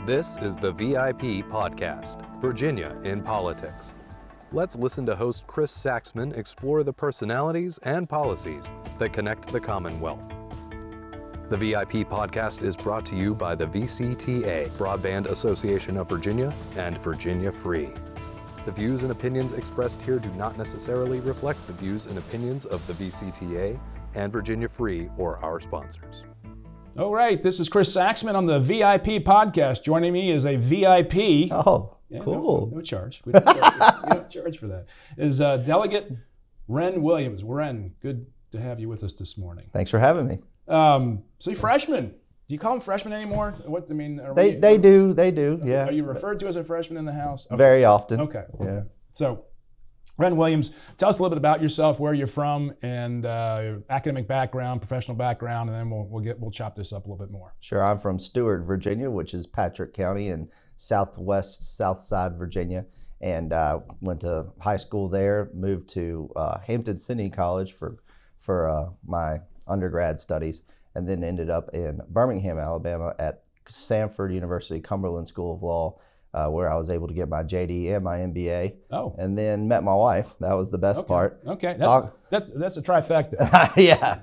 This is the VIP Podcast, Virginia in Politics. Let's listen to host Chris Saxman explore the personalities and policies that connect the Commonwealth. The VIP Podcast is brought to you by the VCTA, Broadband Association of Virginia, and Virginia Free. The views and opinions expressed here do not necessarily reflect the views and opinions of the VCTA and Virginia Free or our sponsors. All right, this is Chris Saxman on the VIP Podcast. Joining me is a VIP. Oh, yeah, cool. No charge. We don't charge for that. Is Delegate Wren Williams. Wren, good to have you with us this morning. Thanks for having me. So you freshmen. Do you call them freshmen anymore? What I mean? They do. Yeah. Are you referred to as a freshman in the house? Okay. Very often. Okay. Yeah. So, Wren Williams, tell us a little bit about yourself, where you're from, and your academic background, professional background, and then we'll chop this up a little bit more. Sure. I'm from Stewart, Virginia, which is Patrick County in south side Virginia, and went to high school there. Moved to Hampton City College for my undergrad studies, and then ended up in Birmingham, Alabama, at Samford University Cumberland School of Law. Where I was able to get my JD and my MBA. Oh. And then met my wife. That was the best part. Okay. That's a trifecta. Yeah.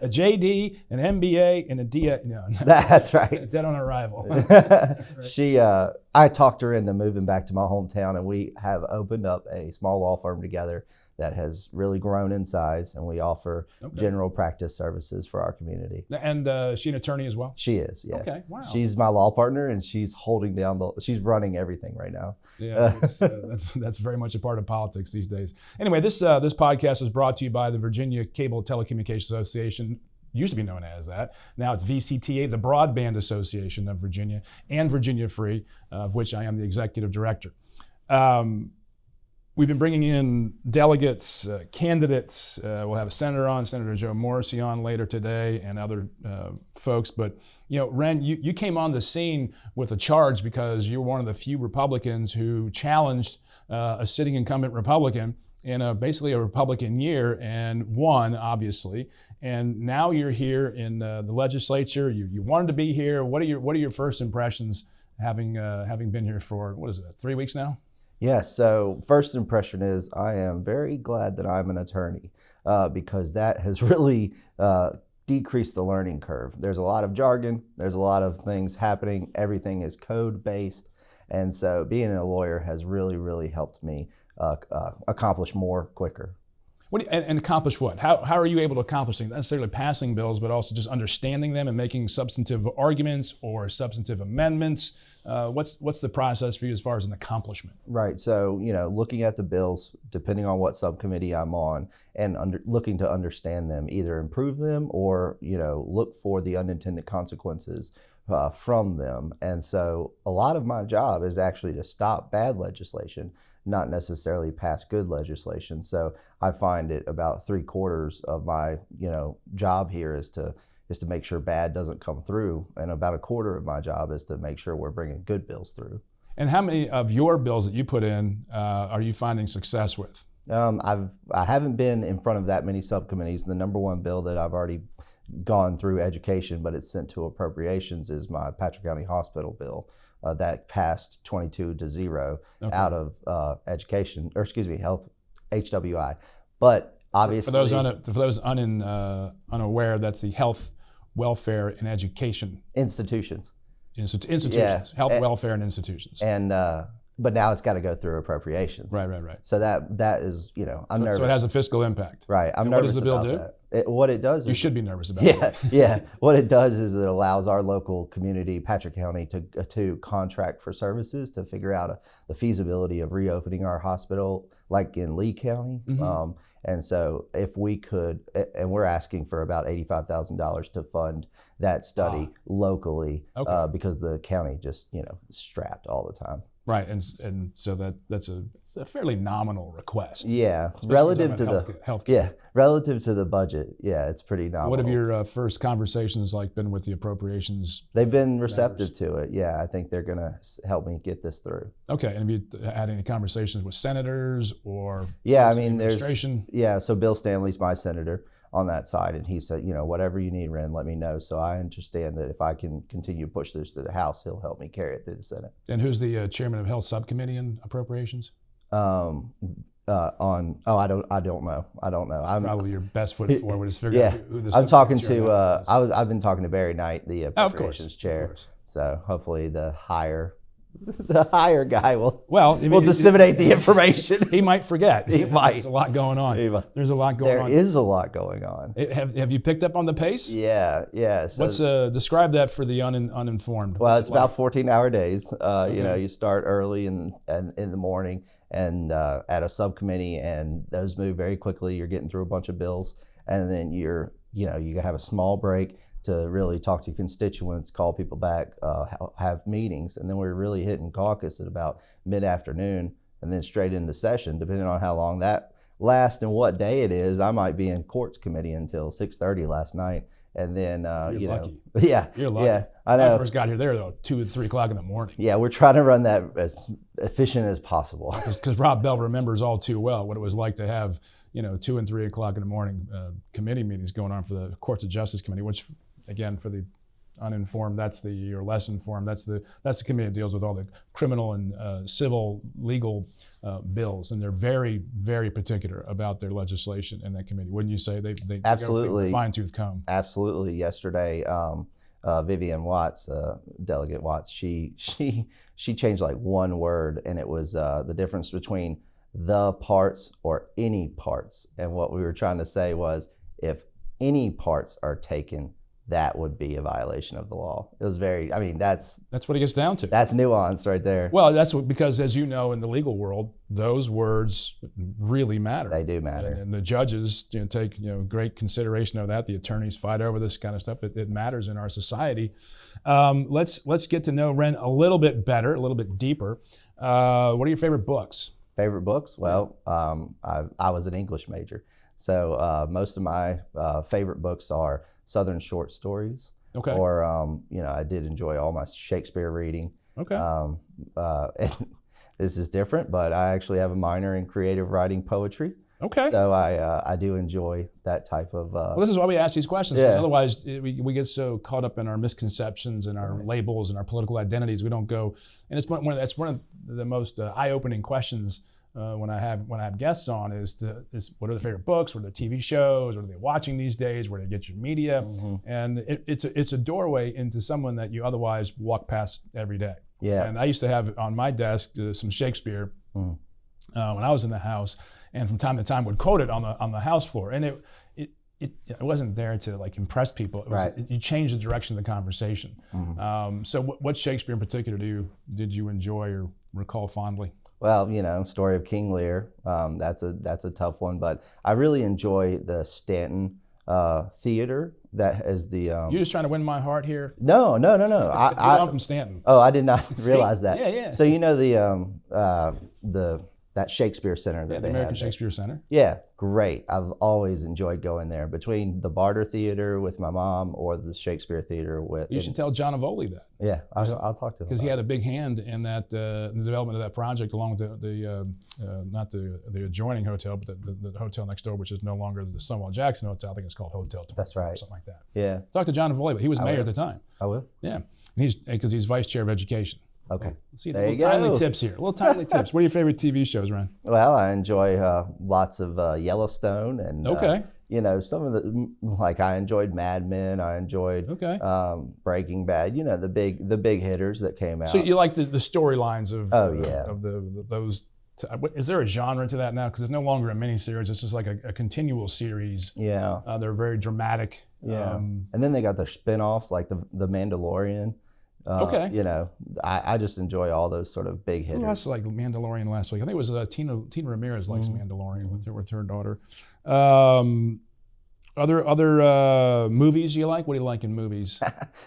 A JD, an MBA, and a DA. No. That's right. Dead on arrival. I talked her into moving back to my hometown, and we have opened up a small law firm together that has really grown in size, and we offer general practice services for our community. And she an attorney as well? She is, yeah. Okay, wow. She's my law partner, and she's she's running everything right now. Yeah, that's very much a part of politics these days. Anyway, this podcast is brought to you by the Virginia Cable Telecommunications Association. Used to be known as that. Now it's VCTA, the Broadband Association of Virginia, and Virginia Free, of which I am the executive director. We've been bringing in delegates, candidates. We'll have a senator on, Senator Joe Morrissey on later today, and other folks. But Wren, you came on the scene with a charge because you're one of the few Republicans who challenged a sitting incumbent Republican in basically a Republican year and won, obviously. And now you're here in the legislature. You wanted to be here. What are your first impressions having been here for 3 weeks now? Yes, so first impression is I am very glad that I'm an attorney because that has really decreased the learning curve. There's a lot of jargon, there's a lot of things happening, everything is code-based, and so being a lawyer has really, really helped me accomplish more quicker. And accomplish what? How are you able to accomplish things? Not necessarily passing bills, but also just understanding them and making substantive arguments or substantive amendments. What's the process for you as far as an accomplishment? Right. So, looking at the bills, depending on what subcommittee I'm on, and looking to understand them, either improve them or, look for the unintended consequences from them. And so a lot of my job is actually to stop bad legislation, not necessarily pass good legislation. So I find it about 3/4 of my, job here is to make sure bad doesn't come through, and about 1/4 of my job is to make sure we're bringing good bills through. And how many of your bills that you put in are you finding success with? I haven't been in front of that many subcommittees. The number one bill that I've already gone through education, but it's sent to appropriations, is my Patrick County Hospital bill that passed 22-0 out of health HWI. But obviously, for those unaware, that's the Health, Welfare, and Education institutions. Institutions. Yeah. Health, welfare, and institutions. And but now it's got to go through appropriations. Right. So that is, I'm nervous. So it has a fiscal impact. Right. I'm nervous about that. What does the bill do? What it does is... You should be nervous about it. Yeah. What it does is it allows our local community, Patrick County, to contract for services to figure out the feasibility of reopening our hospital, like in Lee County. Mm-hmm. And so if we could, and we're asking for about $85,000 to fund that study locally because the county just, strapped all the time. Right, and so that's a fairly nominal request. Yeah, especially relative to healthcare. Yeah, relative to the budget, yeah, it's pretty nominal. What have your first conversations been with the appropriations? They've been receptive to it. Yeah, I think they're going to help me get this through. Okay, and have you had any conversations with senators or there's administration? Yeah, so Bill Stanley's my senator. on that side. And he said, whatever you need, Wren, let me know. So I understand that if I can continue to push this through the House, he'll help me carry it through the Senate. And who's the chairman of Health Subcommittee in Appropriations? I don't know. I'm probably your best foot forward is figure out who the I'm talking subcommittee to. chairman is. I've been talking to Barry Knight, the Appropriations chair. Of course. So hopefully the higher guy will disseminate the information. He might forget. He might. There's a lot going on. There's a lot going on. There is a lot going on. Have you picked up on the pace? Yeah. So, Let's describe that for the uninformed. Well, it's about 14-hour days. You start early in the morning and at a subcommittee, and those move very quickly. You're getting through a bunch of bills, and then you have a small break to really talk to constituents, call people back, have meetings, and then we're really hitting caucus at about mid-afternoon, and then straight into session, depending on how long that lasts and what day it is. I might be in courts committee until 6:30 last night, and then You're lucky. Yeah, You're lucky. Yeah, I know. When I first got here, there though 2 or 3 o'clock in the morning. Yeah, we're trying to run that as efficient as possible. Because Rob Bell remembers all too well what it was like to have 2 and 3 o'clock in the morning committee meetings going on for the Courts of Justice Committee, which, again, for the uninformed, or less informed, that's the committee that deals with all the criminal and civil legal bills, and they're very, very particular about their legislation in that committee. Wouldn't you say they Absolutely. go with fine-tooth comb? Absolutely. Yesterday, Vivian Watts, Delegate Watts, she changed like one word, and it was the difference between the parts or any parts. And what we were trying to say was, if any parts are taken, that would be a violation of the law. It was that's what it gets down to. That's nuance right there. Well, because as you know, in the legal world, those words really matter. They do matter. And the judges take great consideration of that. The attorneys fight over this kind of stuff. It matters in our society. Let's get to know Wren a little bit better, a little bit deeper. What are your favorite books? Favorite books? Well, I was an English major, so most of my favorite books are Southern short stories. Okay. Or I did enjoy all my Shakespeare reading. Okay. And this is different, but I actually have a minor in creative writing poetry. Okay. So I do enjoy that type of. Well, this is why we ask these questions, because otherwise we get so caught up in our misconceptions and our labels and our political identities. We don't go, and it's one of the most eye-opening questions when I have guests on is what are their favorite books, what are their TV shows, what are they watching these days, where do they get your media, and it's a doorway into someone that you otherwise walk past every day. Yeah. And I used to have on my desk some Shakespeare when I was in the House. And from time to time would quote it on the House floor, and it wasn't there to like impress people. It was, you changed the direction of the conversation. So what Shakespeare in particular did you enjoy or recall fondly? Well, Story of King Lear. That's a tough one, but I really enjoy the Stanton theater. That is the. You're just trying to win my heart here? No. I'm from Stanton. Oh, I did not realize that. Yeah. So that Shakespeare Center that the they American have Shakespeare Center. Yeah, great. I've always enjoyed going there. Between the Barter Theater with my mom or the Shakespeare Theater with. You should tell John Avoli that. Yeah, I'll talk to him. Because he had a big hand in that in the development of that project, along with the not the adjoining hotel, but the hotel next door, which is no longer the Stonewall Jackson Hotel. I think it's called Hotel 24. That's right. Or something like that. Yeah. Talk to John Avoli, but he was mayor at the time. I will. Yeah, because he's vice chair of education. Okay. See, there you little go. timely tips here. Little timely tips. What are your favorite TV shows, Wren? Well, I enjoy lots of Yellowstone and some of the I enjoyed Mad Men. I enjoyed Breaking Bad. The big hitters that came out. So you like the storylines of those. Is there a genre to that now? Because it's no longer a miniseries. It's just like a continual series. Yeah. They're very dramatic. Yeah. And then they got their spin-offs like the Mandalorian. I just enjoy all those sort of big hitters. Who else liked Mandalorian last week? I think it was Tina Ramirez likes Mandalorian with her daughter. Other movies you like? What do you like in movies?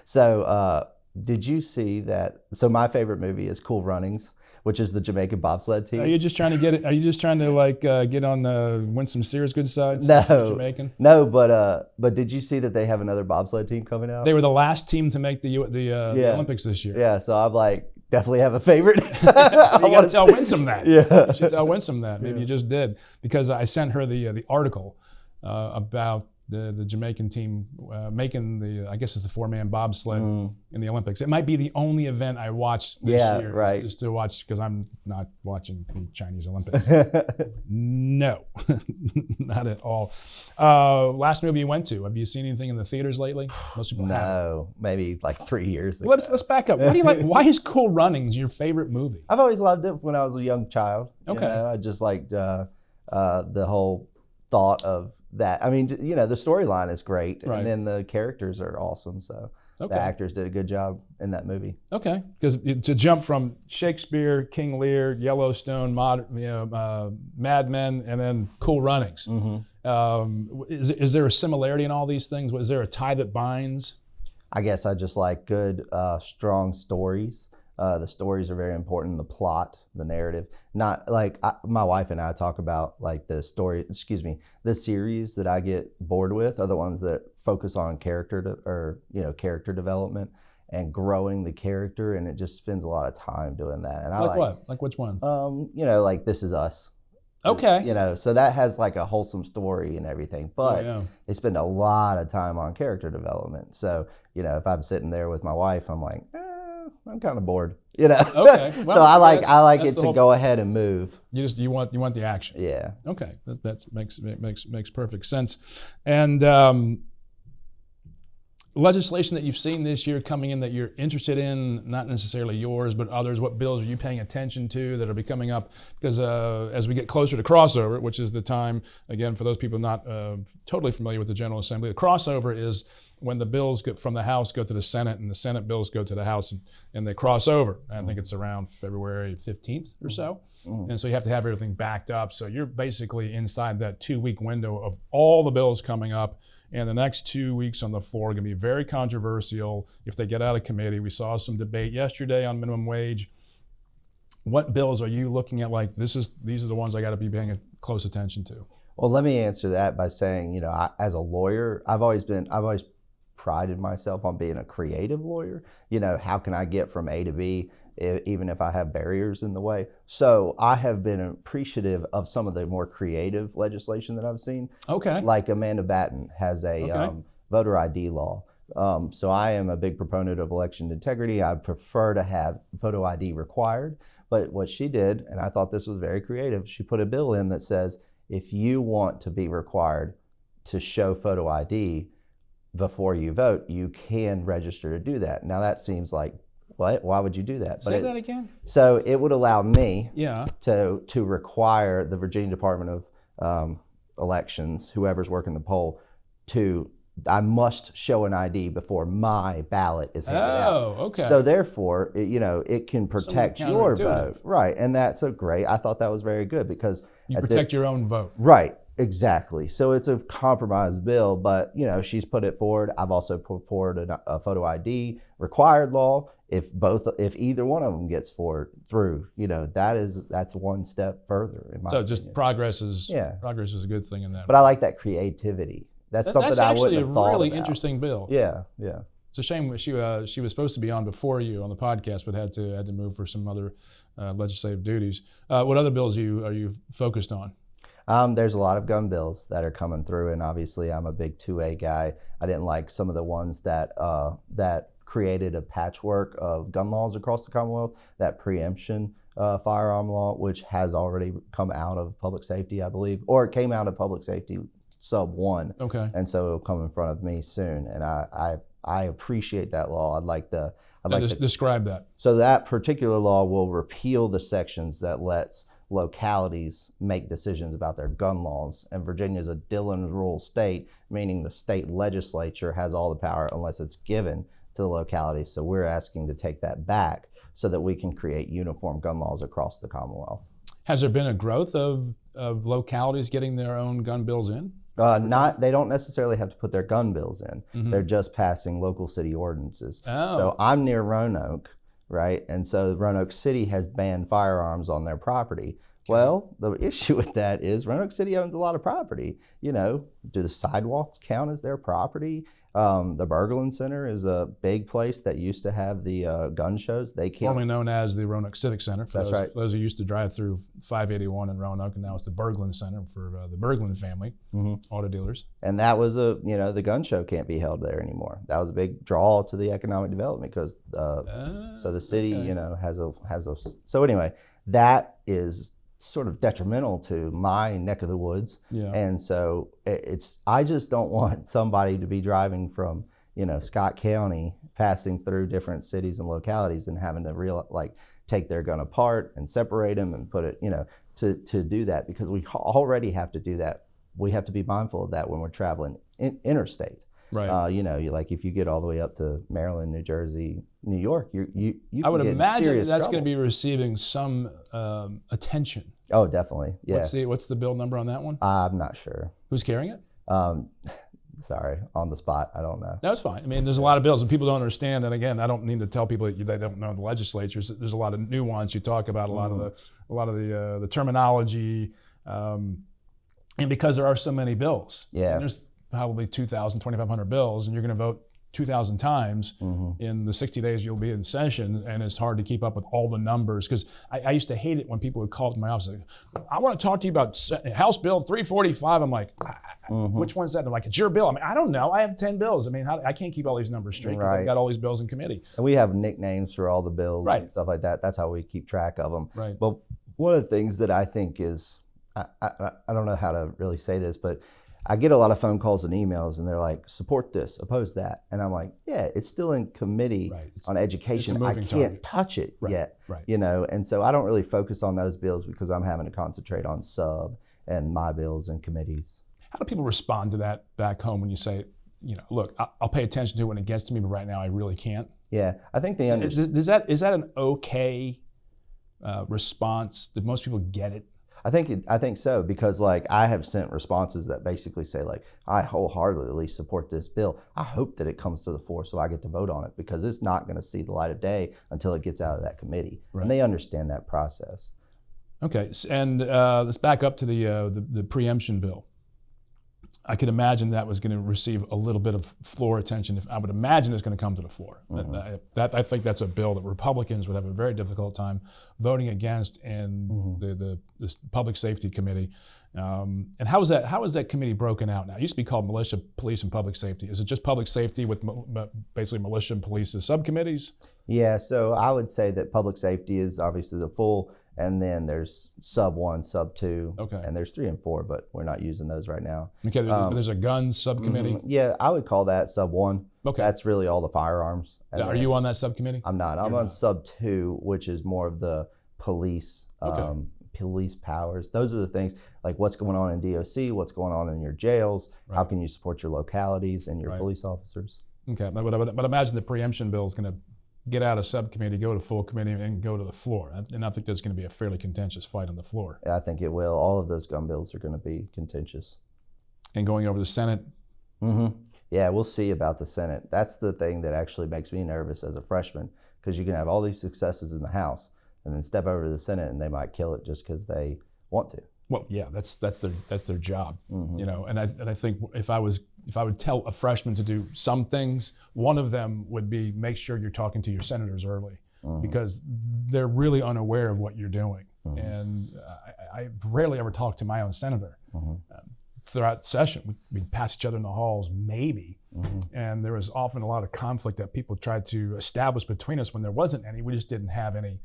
So did you see that? So my favorite movie is Cool Runnings, which is the Jamaican bobsled team. Are you just trying to get it? Are you just trying to get on win some Sears good sides? No, Jamaican. No, but did you see that they have another bobsled team coming out? They were the last team to make the Olympics this year. Yeah, so I'm definitely have a favorite. You got to tell Winsome that. Yeah, you should tell Winsome that. Maybe you just did, because I sent her the article about the Jamaican team making the, I guess it's the 4-man bobsled in the Olympics. It might be the only event I watched this year, right. just to watch, because I'm not watching the Chinese Olympics. No, not at all. Last movie you went to, have you seen anything in the theaters lately? Most people haven't. No, maybe like 3 years ago. Let's back up. What do you like? Why is Cool Runnings your favorite movie? I've always loved it when I was a young child. Okay. You know, I just liked the whole thought of that. I mean, you know, the storyline is great, Right. and then the characters are awesome. So the actors did a good job in that movie. Okay, because to jump from Shakespeare, King Lear, Yellowstone, Mad Men, and then Cool Runnings, is there a similarity in all these things? Is there a tie that binds? I guess I just like good, strong stories. The stories are very important. The plot, the narrative. Not like my wife and I talk about like the series that I get bored with are the ones that focus on character development and growing the character, and it just spends a lot of time doing that. And I like what? Like which one? You know, like This Is Us. Okay. You know, so that has like a wholesome story and everything, but they spend a lot of time on character development. So, you know, if I'm sitting there with my wife, I'm like, I'm kind of bored, you know. Okay. Well, so I like it to go ahead and move. You want the action. Yeah. Okay, that makes perfect sense. And legislation that you've seen this year coming in that you're interested in, not necessarily yours, but others. What bills are you paying attention to that are coming up? Because as we get closer to crossover, which is the time, again, for those people not totally familiar with the General Assembly, the crossover is when the bills from the House go to the Senate and the Senate bills go to the House and they cross over. I think it's around February 15th or so. And so you have to have everything backed up. So you're basically inside that 2-week window of all the bills coming up. And the next 2 weeks on the floor are going to be very controversial if they get out of committee. We saw some debate yesterday on minimum wage. What bills are you looking at like these are the ones I got to be paying close attention to? Well, let me answer that by saying, you know, as a lawyer, I've always prided myself on being a creative lawyer. You know, how can I get from A to B even if I have barriers in the way? So I have been appreciative of some of the more creative legislation that I've seen. Okay. Like Amanda Batten has a voter ID law. So I am a big proponent of election integrity. I prefer to have photo ID required. But what she did, and I thought this was very creative, she put a bill in that says, if you want to be required to show photo ID before you vote, you can register to do that. Now that seems like, what? Why would you do that? Say that again? So it would allow me to require the Virginia Department of Elections, whoever's working the poll, I must show an ID before my ballot is handed out. Oh, okay. So therefore, it can protect your vote. Right, and that's great. I thought that was very good because you protect your own vote. Right. Exactly. So it's a compromise bill, but she's put it forward. I've also put forward a photo ID required law. If either one of them gets through, that's one step further in my opinion. Just progress is a good thing in that. But I like that creativity. That's something I wouldn't have thought about. That's actually a really interesting bill. Yeah. It's a shame she was supposed to be on before you on the podcast, but had to move for some other legislative duties. What other bills are you focused on? There's a lot of gun bills that are coming through, and obviously I'm a big 2A guy. I didn't like some of the ones that created a patchwork of gun laws across the Commonwealth, that preemption firearm law, which has already come out of public safety, I believe, or it came out of public safety sub 1. Okay. And so it'll come in front of me soon, and I appreciate that law. Describe that. So that particular law will repeal the sections that lets localities make decisions about their gun laws. And Virginia is a Dillon rule state, meaning the state legislature has all the power unless it's given to the localities. So we're asking to take that back so that we can create uniform gun laws across the Commonwealth. Has there been a growth of localities getting their own gun bills in? They don't necessarily have to put their gun bills in. Mm-hmm. They're just passing local city ordinances. Oh. So I'm near Roanoke, right? And so Roanoke City has banned firearms on their property. Well, the issue with that is Roanoke City owns a lot of property. You know, do the sidewalks count as their property? The Berglund Center is a big place that used to have the gun shows. They can't. Formerly known as the Roanoke Civic Center. That's right. For those who used to drive through 581 in Roanoke, and now it's the Berglund Center for the Berglund family, auto dealers. And that was the gun show can't be held there anymore. That was a big draw to the economic development because so the city, has a. So anyway, that is sort of detrimental to my neck of the woods. Yeah. And so I just don't want somebody to be driving from, Scott County, passing through different cities and localities and having to take their gun apart and separate them and put it, to do that, because we already have to do that. We have to be mindful of that when we're traveling interstate. Right. Like if you get all the way up to Maryland, New Jersey, New York, you I would can get in imagine serious that's trouble. going to be receiving some attention. Oh, definitely. Yeah. What's the bill number on that one? I'm not sure. Who's carrying it? Sorry, on the spot, I don't know. No, it's fine. I mean, there's a lot of bills and people don't understand. And again, I don't need to tell people that they don't know the legislatures. There's a lot of nuance. You talk about a lot of the terminology, and because there are so many bills. Yeah. And there's probably 2,000, 2,500 bills, and you're going to vote 2,000 times in the 60 days you'll be in session, and it's hard to keep up with all the numbers. Because I used to hate it when people would call up to my office, like, I want to talk to you about House Bill 345. I'm like, which one's that? They're like, it's your bill. I mean, I don't know. I have 10 bills. I mean, I can't keep all these numbers straight because I've got all these bills in committee. And we have nicknames for all the bills Right. and stuff like that. That's how we keep track of them. Right. But one of the things that I think is, I don't know how to really say this, but I get a lot of phone calls and emails, and they're like, support this, oppose that. And I'm like, yeah, it's still in committee on education. I can't touch it yet, And so I don't really focus on those bills because I'm having to concentrate on sub and my bills and committees. How do people respond to that back home when you say, look, I'll pay attention to it when it gets to me, but right now I really can't? Yeah, I think they understand. Is that an okay response? Did most people get it? I think so, because I have sent responses that basically say I wholeheartedly support this bill. I hope that it comes to the floor so I get to vote on it, because it's not going to see the light of day until it gets out of that committee. Right. And they understand that process. Okay, and let's back up to the preemption bill. I could imagine that was going to receive a little bit of floor attention. I would imagine it's going to come to the floor. I think that's a bill that Republicans would have a very difficult time voting against in the Public Safety Committee. And how is that committee broken out now? It used to be called Militia, Police, and Public Safety. Is it just Public Safety with basically Militia and Police as subcommittees? Yeah, so I would say that Public Safety is obviously the full, and then there's sub 1, sub 2, and there's 3 and 4, but we're not using those right now. Okay, there's a guns subcommittee? Yeah, I would call that sub 1. Okay. That's really all the firearms. And are you on that subcommittee? I'm not. I'm on sub 2, which is more of the police, police powers. Those are the things, like what's going on in DOC, what's going on in your jails, how can you support your localities and your police officers. Okay, but imagine the preemption bill is going to get out of subcommittee, go to full committee, and go to the floor. And I think there's going to be a fairly contentious fight on the floor. I think it will. All of those gun bills are going to be contentious. And going over the Senate? Yeah, we'll see about the Senate. That's the thing that actually makes me nervous as a freshman, because you can have all these successes in the House and then step over to the Senate and they might kill it just because they want to. Well, yeah, that's their job, And I think if I would tell a freshman to do some things, one of them would be make sure you're talking to your senators early, because they're really unaware of what you're doing. And I rarely ever talk to my own senator. Throughout the session, we'd pass each other in the halls, maybe, and there was often a lot of conflict that people tried to establish between us when there wasn't any. We just didn't have any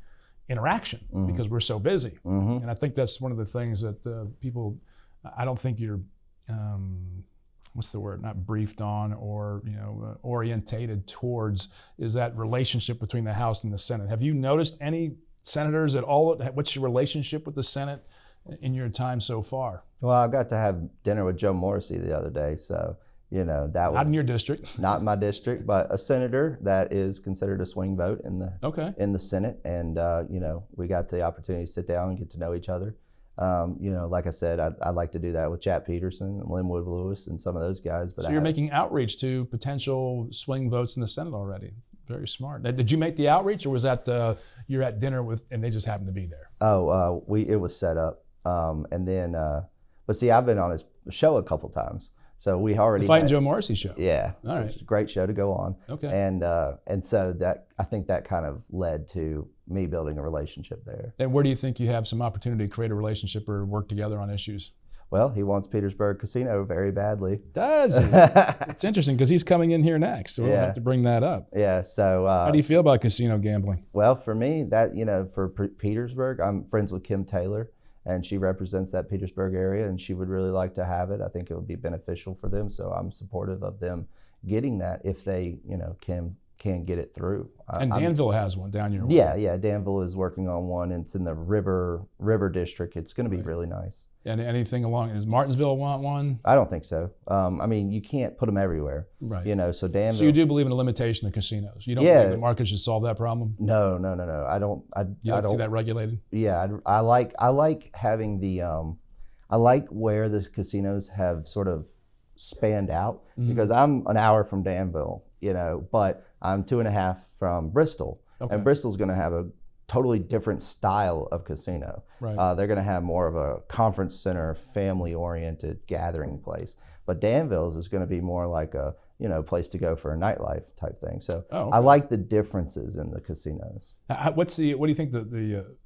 interaction because we're so busy. And I think that's one of the things that people, I don't think you're, what's the word, not briefed on or orientated towards, is that relationship between the House and the Senate. Have you noticed any senators at all? What's your relationship with the Senate in your time so far? Well, I got to have dinner with Joe Morrissey the other day, so that was not in your district. Not in my district, but a senator that is considered a swing vote in the Senate, and we got the opportunity to sit down and get to know each other. Like I said, I'd like to do that with Chap Peterson and Linwood Lewis and some of those guys. But so you're making outreach to potential swing votes in the Senate already. Very smart. Now, did you make the outreach, or was that you're at dinner with and they just happened to be there? Oh, it was set up, and then but see, I've been on his show a couple times, so we already The Fighting Joe Morrissey show. Yeah, All right. it was a great show to go on. Okay. And so that I think that kind of led to me building a relationship there. And where do you think you have some opportunity to create a relationship or work together on issues? Well, he wants Petersburg Casino very badly. Does he? It's interesting because he's coming in here next, so we'll have to bring that up. Yeah. So how do you feel about casino gambling? Well, for me, that for Petersburg, I'm friends with Kim Taylor, and she represents that Petersburg area, and she would really like to have it. I think it would be beneficial for them, so I'm supportive of them getting that if they, can get it through. And Danville has one down your way. Yeah. Danville is working on one, and it's in the River District. It's going to be really nice. And anything along, does Martinsville want one? I don't think so. You can't put them everywhere. Right. So Danville. So you do believe in a limitation of casinos? You don't believe the market should solve that problem? No. I don't. You don't see that regulated? Yeah, I like having the. I like where the casinos have sort of spanned out, because I'm an hour from Danville, but I'm 2.5 from Bristol, and Bristol's going to have a totally different style of casino. Right. They're going to have more of a conference center, family-oriented gathering place. But Danville's is going to be more like a place to go for a nightlife type thing. So I like the differences in the casinos. What do you think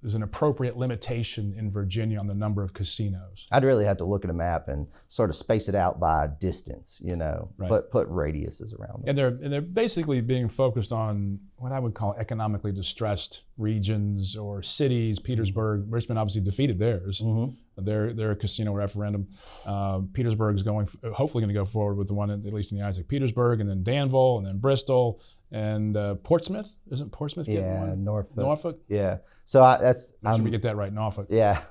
is an appropriate limitation in Virginia on the number of casinos? I'd really have to look at a map and sort of space it out by distance, Right. put radiuses around them. And they're basically being focused on what I would call economically distressed regions or cities. Petersburg, Richmond obviously defeated theirs. Their casino referendum. Petersburg is hopefully going to go forward with the one, at least in the eyes of Petersburg, and then Danville, and then Bristol, and Portsmouth. Isn't Portsmouth getting one? Norfolk. Yeah. So Make sure we get that right, Norfolk. Yeah.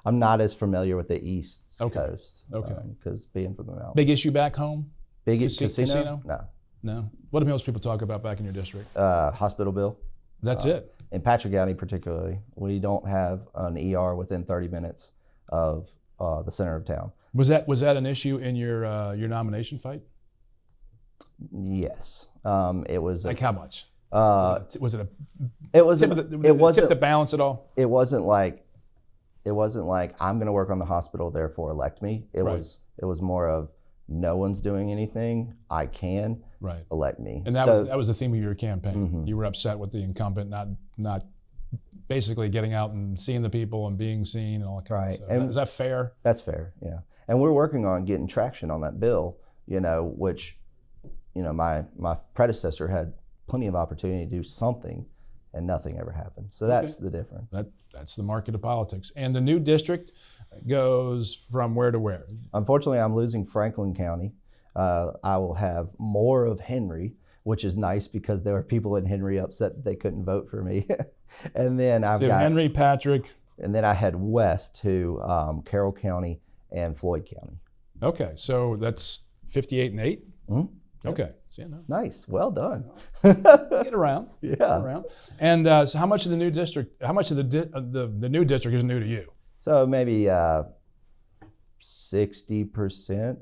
I'm not as familiar with the East Coast. Okay. Because being from the mountains. Big issue back home? Big casino? No. What do most people talk about back in your district? Hospital bill. That's it. In Patrick County particularly, we don't have an ER within 30 minutes of the center of town. Was that an issue in your nomination fight? Yes. It was like how much? Was it tip the balance at all? It wasn't like I'm going to work on the hospital, therefore elect me. It was more of no one's doing anything. I can elect me. And that was the theme of your campaign. You were upset with the incumbent not basically getting out and seeing the people and being seen and all that kind of stuff. Is that fair? That's fair, yeah. And we're working on getting traction on that bill, which, my predecessor had plenty of opportunity to do something and nothing ever happened. So that's the difference. That's the market of politics. And the new district goes from where to where? Unfortunately, I'm losing Franklin County. I will have more of Henry, which is nice because there were people in Henry upset that they couldn't vote for me. And then I've got Henry, Patrick. And then I head west to Carroll County and Floyd County. Okay, so that's 58 and 8? Mm-hmm. Okay. So, nice. Well done. Get around. Yeah. Get around. And so how much of the new district, the new district is new to you? So maybe 60%.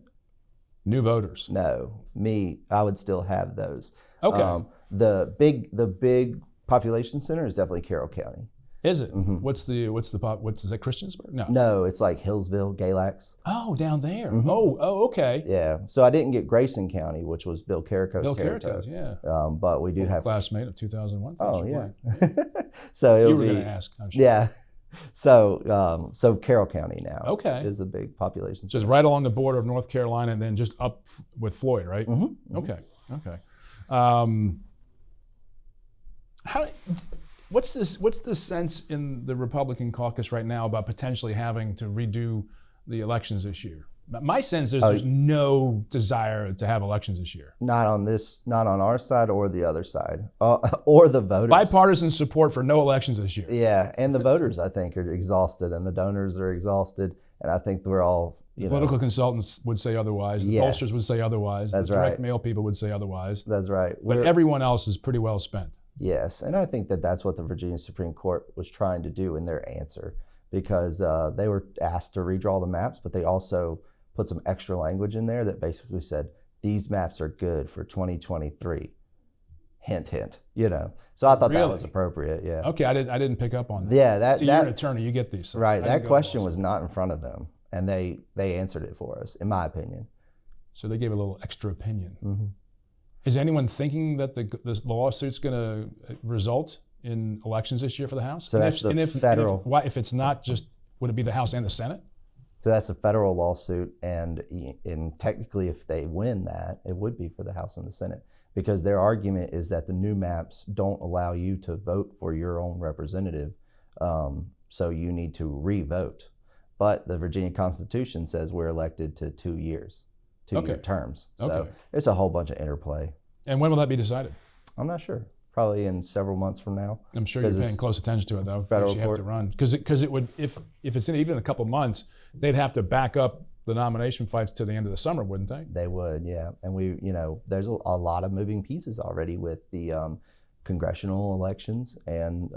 New voters? No. Me, I would still have those. Okay. The big population center is definitely Carroll County. Is it? Mm-hmm. What's that Christiansburg? No. No, it's like Hillsville, Galax. Oh, down there. Mm-hmm. Oh, okay. Yeah. So I didn't get Grayson County, which was Bill Carrico's territory. Yeah. But we do have classmate of 2001. Oh yeah. So you were going to ask. I'm sure. Yeah. So Carroll County now is a big population. So it's right along the border of North Carolina, and then just up with Floyd, right? Mm-hmm. Okay. What's the sense in the Republican caucus right now about potentially having to redo the elections this year? My sense is there's no desire to have elections this year. Not on our side or the other side, or the voters. Bipartisan support for no elections this year. Yeah, and the voters, I think, are exhausted, and the donors are exhausted, and I think we're all, Political consultants would say otherwise. The pollsters would say otherwise. That's the direct mail people would say otherwise. That's right. But everyone else is pretty well spent. Yes, and I think that's what the Virginia Supreme Court was trying to do in their answer, because they were asked to redraw the maps, but they also put some extra language in there that basically said, these maps are good for 2023. hint, hint, you know. So I thought that Really? was appropriate, yeah. Okay, I didn't pick up on that. Yeah, So you're an attorney, you get these. So right, I didn't that go question to law was school. not in front of them, and they answered it for us, in my opinion. So they gave a little extra opinion. Mm-hmm. Is anyone thinking that the lawsuit's going to result in elections this year for the House? So that's federal. If it's not, just would it be the House and the Senate? So that's a federal lawsuit, and technically, if they win that, it would be for the House and the Senate, because their argument is that the new maps don't allow you to vote for your own representative, so you need to re-vote. But the Virginia Constitution says we're elected to 2 years, two-year terms. So it's a whole bunch of interplay. And when will that be decided? I'm not sure. Probably in several months from now. I'm sure you're paying close attention to it, though. Federal you have court. to run because it would if it's in even a couple months, they'd have to back up the nomination fights to the end of the summer, wouldn't they? They would, yeah. And there's a lot of moving pieces already with the congressional elections and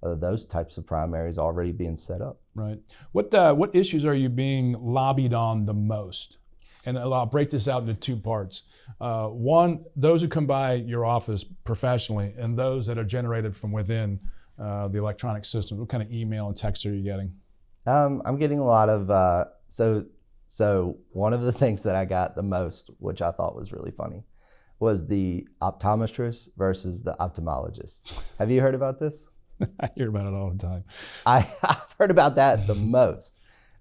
those types of primaries already being set up. Right. What issues are you being lobbied on the most? And I'll break this out into two parts. One, those who come by your office professionally, and those that are generated from within the electronic system. What kind of email and text are you getting? I'm getting a lot of, so one of the things that I got the most, which I thought was really funny, was the optometrist versus the ophthalmologist. Have you heard about this? I hear about it all the time. I've heard about that the most.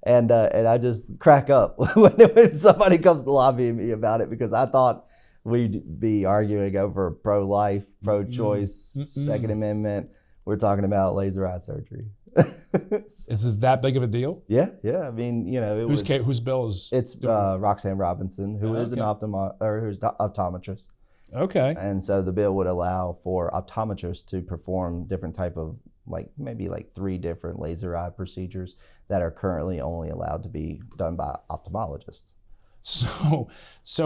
And I just crack up when somebody comes to lobbying me about it, because I thought we'd be arguing over pro-life, pro-choice, Second Amendment. We're talking about laser eye surgery. Is it that big of a deal? Yeah. I mean, Whose bill is? It's Roxanne Robinson, who is an optometrist. Okay. And so the bill would allow for optometrists to perform different type of maybe 3 different laser eye procedures that are currently only allowed to be done by ophthalmologists. So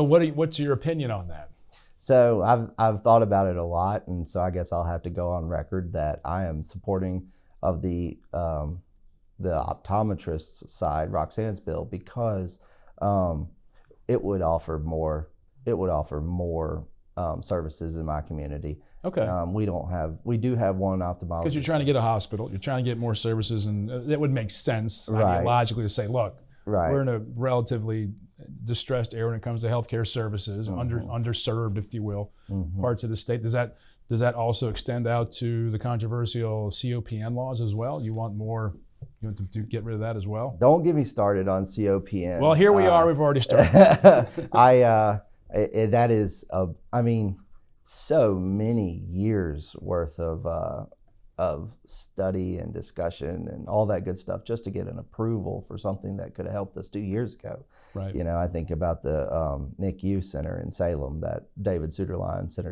what's your opinion on that? So I've thought about it a lot, and so I guess I'll have to go on record that I am supporting of the optometrist's side, Roxanne's bill, because it would offer more services in my community. Okay. We do have one ophthalmologist. Because you're trying to get a hospital, you're trying to get more services, and that would make sense Right. ideologically to say, look, Right. we're in a relatively distressed area when it comes to healthcare services, underserved, if you will, parts of the state. Does that also extend out to the controversial COPN laws as well? You want to get rid of that as well? Don't get me started on COPN. Well, here we are. We've already started. That is, so many years worth of study and discussion and all that good stuff just to get an approval for something that could have helped us 2 years ago. Right. I think about the NICU Center in Salem that Senator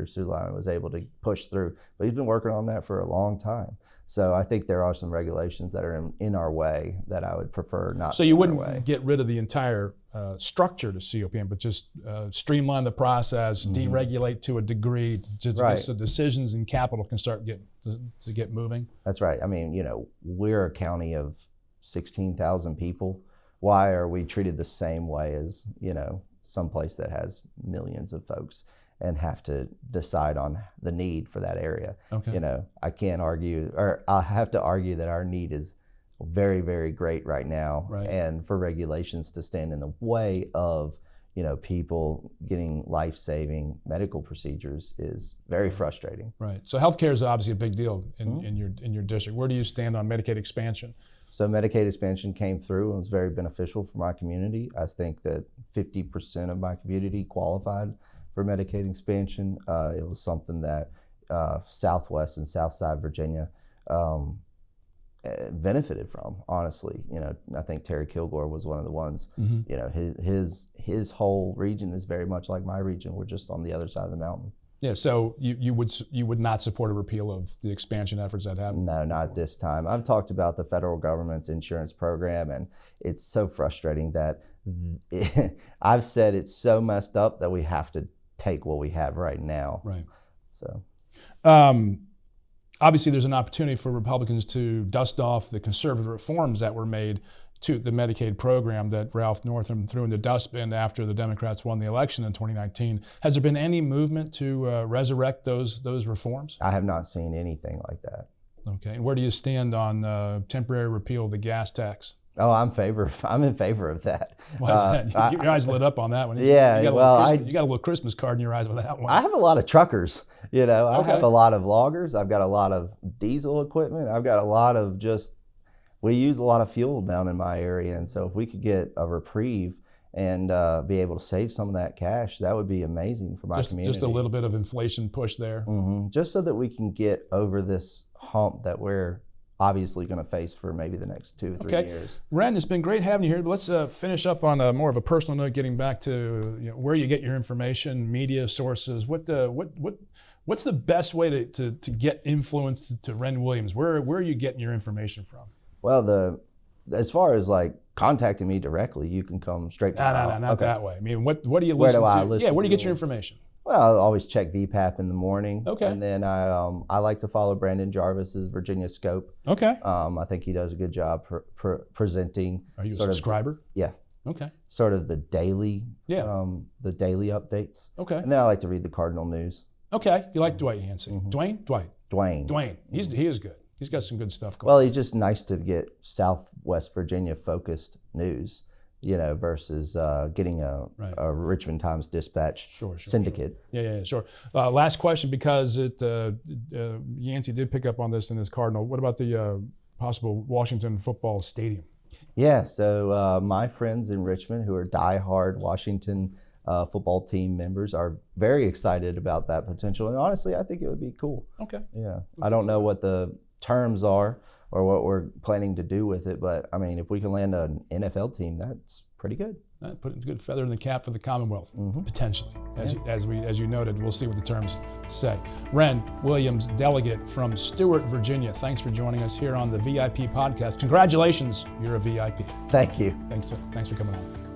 Suderline was able to push through, but he's been working on that for a long time. So I think there are some regulations that are in our way that I would prefer not. So you wouldn't get rid of the entire structure to COPN, but just streamline the process, deregulate to a degree, so decisions and capital can start to get moving. That's right. We're a county of 16,000 people. Why are we treated the same way as some place that has millions of folks and have to decide on the need for that area? Okay. I can't argue, or I have to argue that our need is very, very great right now. Right. And for regulations to stand in the way of, people getting life-saving medical procedures is very frustrating. Right. So healthcare is obviously a big deal in your district. Where do you stand on Medicaid expansion? So Medicaid expansion came through and was very beneficial for my community. I think that 50% of my community qualified for Medicaid expansion. It was something that Southwest and Southside Virginia benefited from, honestly. I think Terry Kilgore was one of the ones. His whole region is very much like my region. We're just on the other side of the mountain. Yeah, so you would not support a repeal of the expansion efforts that happened? No, not this time. I've talked about the federal government's insurance program, and it's so frustrating that I've said it's so messed up that we have to take what we have right now. Right. So, obviously, there's an opportunity for Republicans to dust off the conservative reforms that were made to the Medicaid program that Ralph Northam threw in the dustbin after the Democrats won the election in 2019. Has there been any movement to resurrect those reforms? I have not seen anything like that. Okay, and where do you stand on temporary repeal of the gas tax? Oh, I'm in favor of that. Why is that? Your eyes lit up on that one. Yeah, you got a little Christmas card in your eyes with that one. I have a lot of truckers. I Okay. have a lot of loggers. I've got a lot of diesel equipment. I've got a lot of we use a lot of fuel down in my area, and so if we could get a reprieve and be able to save some of that cash, that would be amazing for my community. Just a little bit of inflation push there. Mm-hmm. Just so that we can get over this hump that we're obviously going to face for maybe the next 2 or 3 years. Wren, it's been great having you here. Let's finish up on more of a personal note, getting back to where you get your information, media sources. What's the best way to get influence to Wren Williams? Where are you getting your information from? Well, as far as like contacting me directly, you can come straight to No, not that way. I mean, what do you Where listen do I to? listen Where do you to? get your information? Well, I always check VPAP in the morning. Okay. And then I like to follow Brandon Jarvis's Virginia Scope. Okay. I think he does a good job presenting. Are you a subscriber? Yeah. Okay. Sort of the daily updates. Okay. And then I like to read the Cardinal News. Okay. You like Dwight Yancey. Mm-hmm. Dwayne. He is good. He's got some good stuff going. Well, it's just nice to get Southwest Virginia focused news, versus getting a Richmond Times Dispatch syndicate. Sure. Last question, because Yancey did pick up on this in his Cardinal. What about the possible Washington football stadium? Yeah, so my friends in Richmond who are diehard Washington football team members are very excited about that potential. And honestly, I think it would be cool. Okay. Yeah. I don't know what the terms are or what we're planning to do with it, but I mean, if we can land an NFL team, that's pretty good. Putting a good feather in the cap for the Commonwealth, potentially. As you noted, we'll see what the terms say. Wren Williams, delegate from Stewart, Virginia. Thanks for joining us here on the VIP podcast. Congratulations, you're a VIP. Thank you. Thanks for coming on.